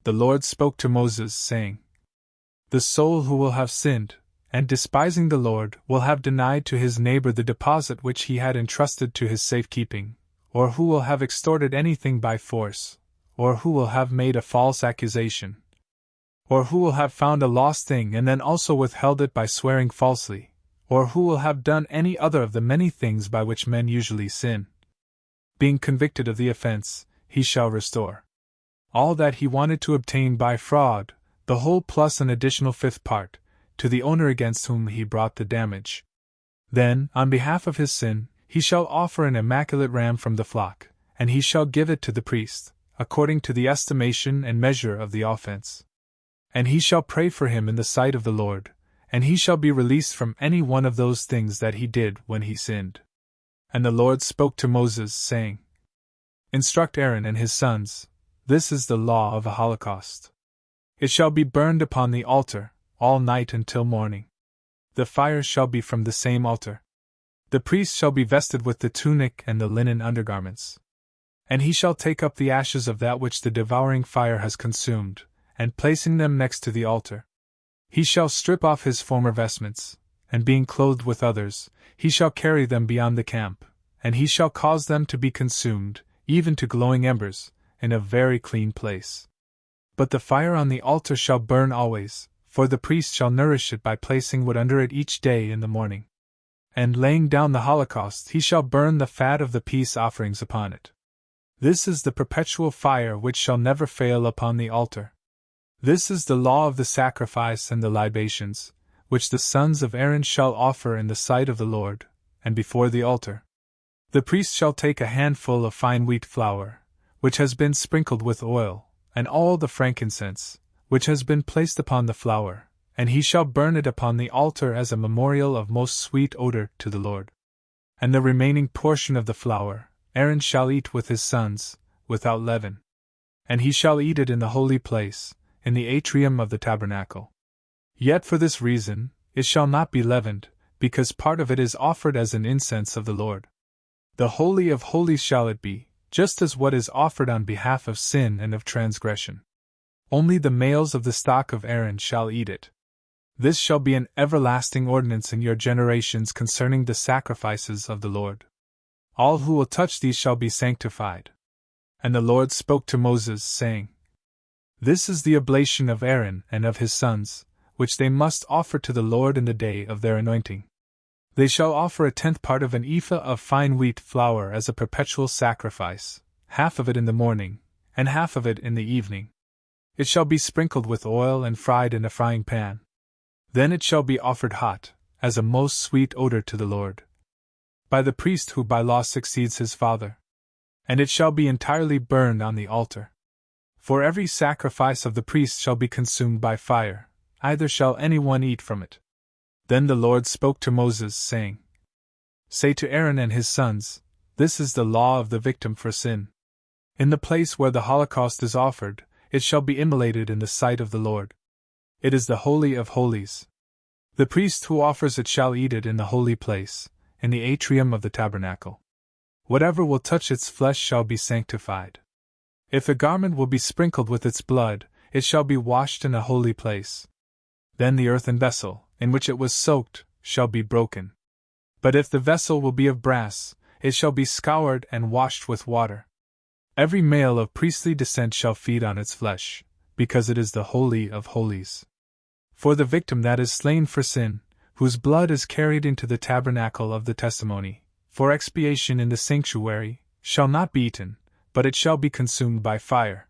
The Lord spoke to Moses, saying, The soul who will have sinned, and despising the Lord, will have denied to his neighbor the deposit which he had entrusted to his safekeeping, or who will have extorted anything by force, or who will have made a false accusation, or who will have found a lost thing and then also withheld it by swearing falsely, or who will have done any other of the many things by which men usually sin. Being convicted of the offense, he shall restore all that he wanted to obtain by fraud, the whole plus an additional fifth part, to the owner against whom he brought the damage. Then, on behalf of his sin, he shall offer an immaculate ram from the flock, and he shall give it to the priest, according to the estimation and measure of the offense. And he shall pray for him in the sight of the Lord, and he shall be released from any one of those things that he did when he sinned. And the Lord spoke to Moses, saying, Instruct Aaron and his sons, this is the law of a holocaust. It shall be burned upon the altar, all night until morning. The fire shall be from the same altar. The priest shall be vested with the tunic and the linen undergarments. And he shall take up the ashes of that which the devouring fire has consumed, and placing them next to the altar, he shall strip off his former vestments, and being clothed with others, he shall carry them beyond the camp, and he shall cause them to be consumed, even to glowing embers, in a very clean place. But the fire on the altar shall burn always, for the priest shall nourish it by placing wood under it each day in the morning. And laying down the holocaust, he shall burn the fat of the peace offerings upon it. This is the perpetual fire which shall never fail upon the altar. This is the law of the sacrifice and the libations, which the sons of Aaron shall offer in the sight of the Lord, and before the altar. The priest shall take a handful of fine wheat flour, which has been sprinkled with oil, and all the frankincense, which has been placed upon the flour, and he shall burn it upon the altar as a memorial of most sweet odor to the Lord. And the remaining portion of the flour, Aaron shall eat with his sons, without leaven. And he shall eat it in the holy place, in the atrium of the tabernacle. Yet for this reason, it shall not be leavened, because part of it is offered as an incense of the Lord. The Holy of Holies shall it be, just as what is offered on behalf of sin and of transgression. Only the males of the stock of Aaron shall eat it. This shall be an everlasting ordinance in your generations concerning the sacrifices of the Lord. All who will touch these shall be sanctified. And the Lord spoke to Moses, saying, This is the oblation of Aaron and of his sons, which they must offer to the Lord in the day of their anointing. They shall offer a tenth part of an ephah of fine wheat flour as a perpetual sacrifice, half of it in the morning, and half of it in the evening. It shall be sprinkled with oil and fried in a frying pan. Then it shall be offered hot, as a most sweet odor to the Lord, by the priest who by law succeeds his father. And it shall be entirely burned on the altar. For every sacrifice of the priest shall be consumed by fire, neither shall any one eat from it. Then the Lord spoke to Moses, saying, Say to Aaron and his sons, This is the law of the victim for sin. In the place where the holocaust is offered, it shall be immolated in the sight of the Lord. It is the Holy of Holies. The priest who offers it shall eat it in the holy place, in the atrium of the tabernacle. Whatever will touch its flesh shall be sanctified. If the garment will be sprinkled with its blood, it shall be washed in a holy place. Then the earthen vessel, in which it was soaked, shall be broken. But if the vessel will be of brass, it shall be scoured and washed with water. Every male of priestly descent shall feed on its flesh, because it is the Holy of Holies. For the victim that is slain for sin, whose blood is carried into the tabernacle of the testimony, for expiation in the sanctuary, shall not be eaten, but it shall be consumed by fire.